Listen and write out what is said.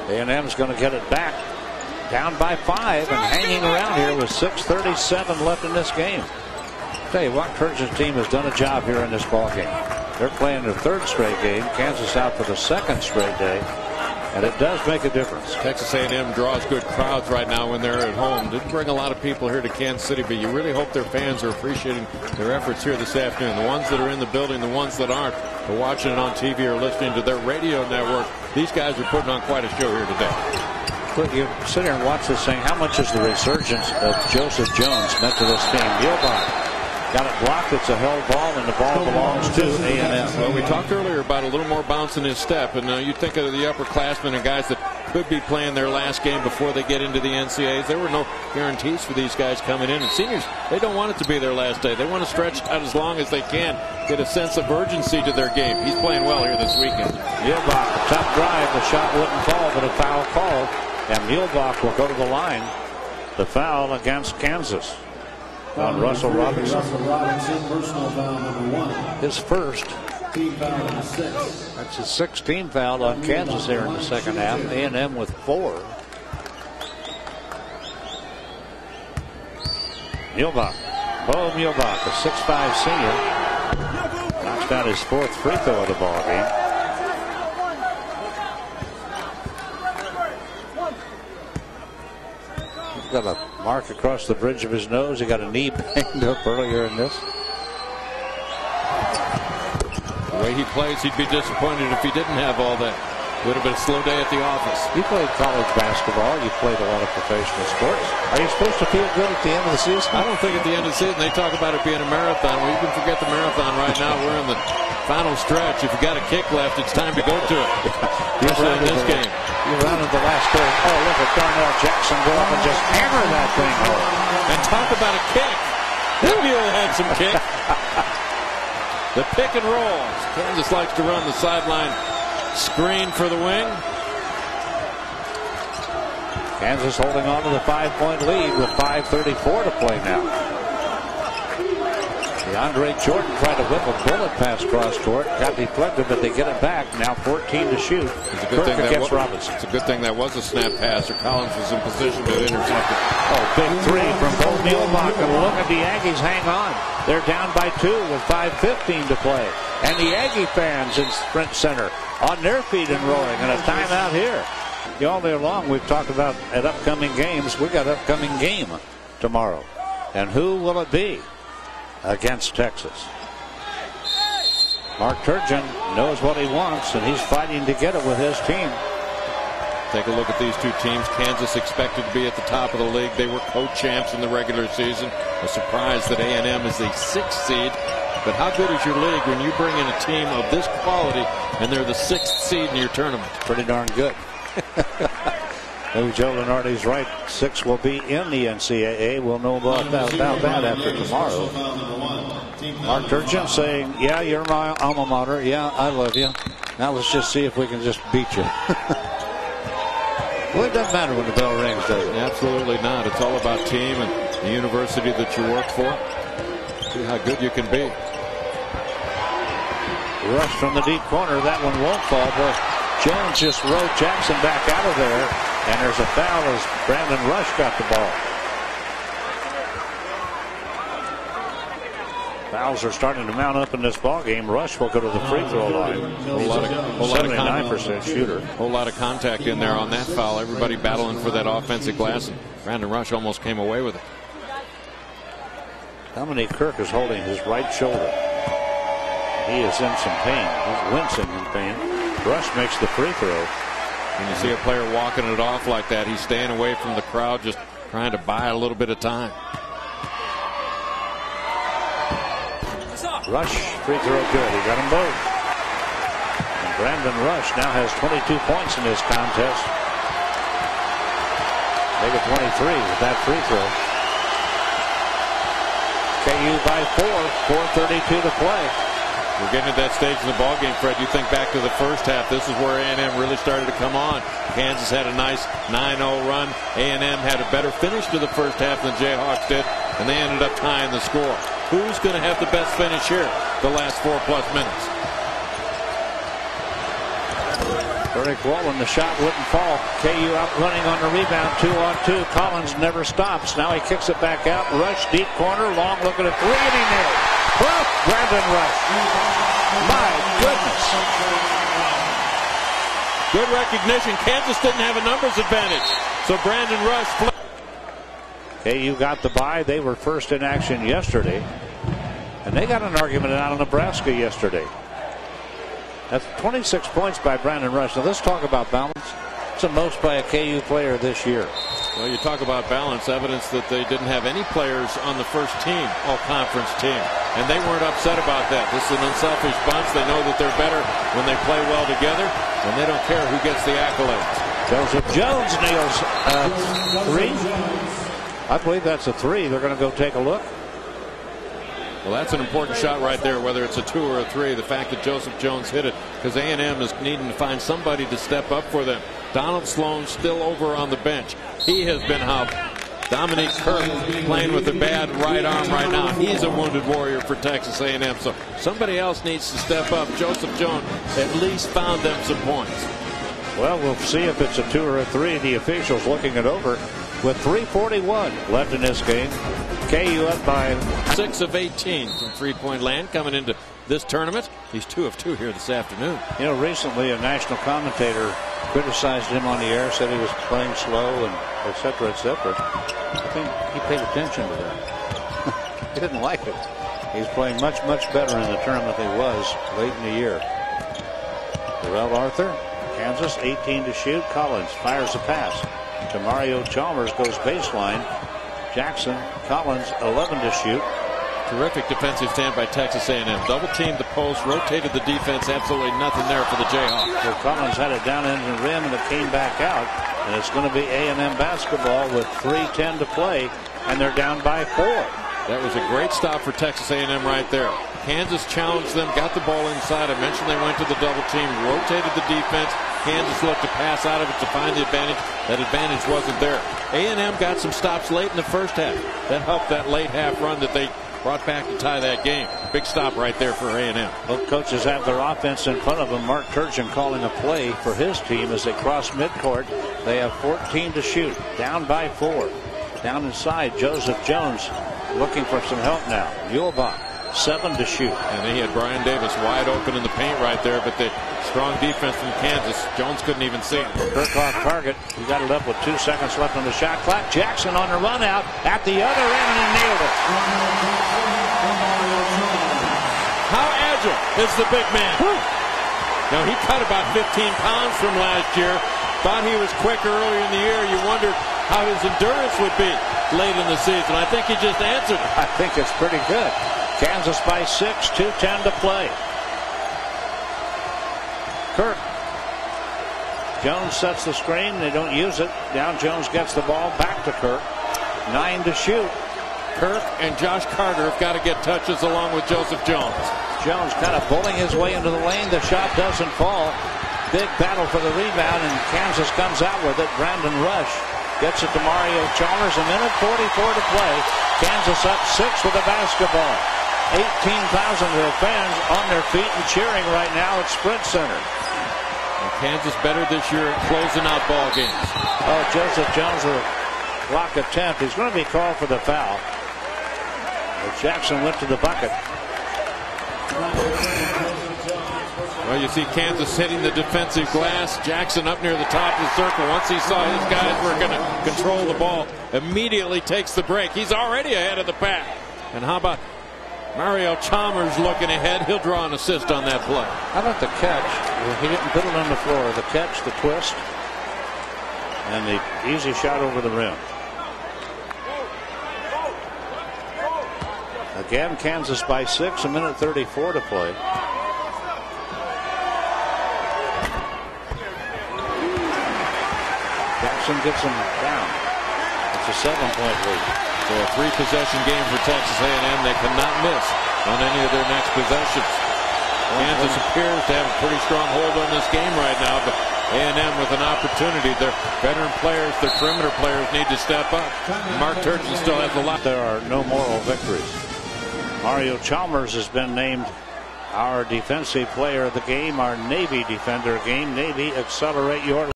A&M's going to get it back. Down by 5 and hanging around here with 6:37 left in this game. I'll tell you what, Turgeon's team has done a job here in this ball game. They're playing their 3rd straight game. Kansas out for the 2nd straight day. And it does make a difference. Texas A&M draws good crowds right now when they're at home. Didn't bring a lot of people here to Kansas City, but you really hope their fans are appreciating their efforts here this afternoon. The ones that are in the building, the ones that aren't, are watching it on TV or listening to their radio network. These guys are putting on quite a show here today. But you sit here and watch this thing. How much is the resurgence of Joseph Jones meant to this team? Mulebach got it blocked. It's a held ball, and the ball belongs to A&M. Well, we talked earlier about a little more bounce in his step, and you think of the upperclassmen and guys that could be playing their last game before they get into the NCAAs. There were no guarantees for these guys coming in, and seniors, they don't want it to be their last day. They want to stretch out as long as they can, get a sense of urgency to their game. He's playing well here this weekend. Mulebach, a tough drive. The shot wouldn't fall, but a foul called, and Mulebach will go to the line. The foul against Kansas on Russell Robinson. Personal foul number 1. His first. Team foul number 6. That's his 16th foul on Kansas here in the second half. A&M with 4. Mulebach. Beau Mulebach, a 6'5" senior. Knocks down his 4th free throw of the ball game. He's got a mark across the bridge of his nose. He got a knee banged up earlier in this. The way he plays, he'd be disappointed if he didn't have all that. Would have been a slow day at the office. You played college basketball. You played a lot of professional sports. Are you supposed to feel good at the end of the season? I don't think at the end of the season. They talk about it being a marathon. Well, you can forget the marathon right now. We're in the final stretch. If you got a kick left, it's time to go to it. Especially in this game. You run at the last third. Oh, look at Darnell Jackson go up and just hammer that thing home. And talk about a kick. That mule had some kick. The pick and roll. Kansas likes to run the sideline screen for the wing. Kansas holding on to the 5-point lead with 5:34 to play now. DeAndre Jordan tried to whip a bullet pass cross court. Got deflected, but they get it back. Now 14 to shoot. It's a good thing against Robinson. It's a good thing that was a snap pass, or Collins was in position to intercept it. Oh, big 3 from Beau Mulebach. And look at the Aggies hang on. They're down by 2 with 5:15 to play. And the Aggie fans in Sprint Center on their feet and roaring, and a timeout here. All day long we've talked about at upcoming games. We got upcoming game tomorrow. And who will it be? Against Texas. Mark Turgeon knows what he wants, and he's fighting to get it with his team. Take a look at these two teams. Kansas expected to be at the top of the league. They were co-champs in the regular season. A surprise that A&M is a 6th seed. But how good is your league when you bring in a team of this quality and they're the 6th seed in your tournament? Pretty darn good. Maybe Joe Lenardi's right. 6 will be in the NCAA. We'll know about that after tomorrow. Mark Turgeon saying, yeah, you're my alma mater. Yeah, I love you. Now let's just see if we can just beat you. Well, it doesn't matter when the bell rings, does it? Absolutely not. It's all about team and the university that you work for. See how good you can be. Rush from the deep corner. That one won't fall, but Jones just rode Jackson back out of there, and there's a foul as Brandon Rush got the ball. Fouls are starting to mount up in this ball game. Rush will go to the free throw line. He's a 79% shooter. Whole lot of contact in there on that foul. Everybody battling for that offensive glass, and Brandon Rush almost came away with it. Dominique Kirk is holding his right shoulder. He is in some pain. He's wincing in pain. Rush makes the free throw. When you see a player walking it off like that, he's staying away from the crowd, just trying to buy a little bit of time. Rush, free throw good. He got them both. And Brandon Rush now has 22 points in this contest. Make it 23 with that free throw. KU by 4. 4:32 to play. We're getting to that stage in the ballgame, Fred. You think back to the first half. This is where A&M really started to come on. Kansas had a nice 9-0 run. A&M had a better finish to the first half than Jayhawks did, and they ended up tying the score. Who's going to have the best finish here the last 4+ minutes? Eric Wolin, the shot wouldn't fall. KU out running on the rebound, 2-on-2. Collins never stops. Now he kicks it back out. Rush deep corner, long look at a three, and he nailed it. Well, Brandon Rush. My goodness. Good recognition. Kansas didn't have a numbers advantage, so Brandon Rush flipped. KU got the bye. They were first in action yesterday, and they got an argument out of Nebraska yesterday. That's 26 points by Brandon Rush. Now let's talk about balance. It's the most by a KU player this year. Well, you talk about balance, evidence that they didn't have any players on the first team, all-conference team, and they weren't upset about that. This is an unselfish bunch. They know that they're better when they play well together, and they don't care who gets the accolades. Joseph Jones nails three. I believe that's a three. They're going to go take a look. Well, that's an important shot right there, whether it's a 2 or a 3. The fact that Joseph Jones hit it, because A&M is needing to find somebody to step up for them. Donald Sloan still over on the bench. He has been how Dominique Kirk playing with a bad right arm right now. He's a wounded warrior for Texas A&M. So somebody else needs to step up. Joseph Jones at least found them some points. Well, we'll see if it's a 2 or a 3. The officials looking it over with 3:41 left in this game. KU up by 6 of 18 from three-point land coming into this tournament. He's 2 of 2 here this afternoon. You know, recently a national commentator criticized him on the air, said he was playing slow and et cetera, et cetera. I think he paid attention to that. He didn't like it. He's playing much, much better in the tournament than he was late in the year. Darrell Arthur, Kansas, 18 to shoot. Collins fires a pass to Mario Chalmers, goes baseline. Jackson, Collins, 11 to shoot. Terrific defensive stand by Texas A&M. Double teamed the post, rotated the defense. Absolutely nothing there for the Jayhawks. So Collins had it down into the rim, and it came back out. And it's going to be A&M basketball with 3:10 to play, and they're down by 4. That was a great stop for Texas A&M right there. Kansas challenged them, got the ball inside. I mentioned they went to the double team, rotated the defense. Kansas looked to pass out of it to find the advantage. That advantage wasn't there. A&M got some stops late in the first half. That helped that late half run that they brought back to tie that game. Big stop right there for A&M. Both coaches have their offense in front of them. Mark Turgeon calling a play for his team as they cross midcourt. They have 14 to shoot, down by 4. Down inside, Joseph Jones looking for some help now. Mulebach, 7 to shoot. And they had Brian Davis wide open in the paint right there, but the strong defense from Kansas. Jones couldn't even see him. Kirk off target. He got it up with 2 seconds left on the shot clock. Jackson on the run out at the other end, and he nailed it. How agile is the big man? Now, he cut about 15 pounds from last year. Thought he was quicker earlier in the year. You wondered how his endurance would be late in the season. I think he just answered. I think it's pretty good. Kansas by 6, 2:10 to play. Kirk. Jones sets the screen. They don't use it. Down Jones gets the ball back to Kirk. 9 to shoot. Kirk and Josh Carter have got to get touches along with Joseph Jones. Jones kind of pulling his way into the lane. The shot doesn't fall. Big battle for the rebound, and Kansas comes out with it. Brandon Rush gets it to Mario Chalmers. A minute 44 to play. Kansas up 6 with the basketball. 18,000 fans on their feet and cheering right now at Sprint Center. And Kansas better this year at closing out ball games. Oh, Joseph Jones with a block attempt. He's going to be called for the foul. But Jackson went to the bucket. Well, you see Kansas hitting the defensive glass. Jackson up near the top of the circle. Once he saw his guys were going to control the ball, immediately takes the break. He's already ahead of the pack. And how about Mario Chalmers looking ahead? He'll draw an assist on that play. How about the catch? He didn't put it on the floor. The catch, the twist, and the easy shot over the rim. Again, Kansas by 6, a minute 34 to play. Jackson gets him down. It's a 7-point lead. So a 3-possession game for Texas A&M. They cannot miss on any of their next possessions. Kansas appears to have a pretty strong hold on this game right now, but A&M with an opportunity. Their veteran players, their perimeter players need to step up. Mark Turgeon still has a lot. There are no moral victories. Mario Chalmers has been named Our defensive player of the game, our Navy defender game. Navy, accelerate your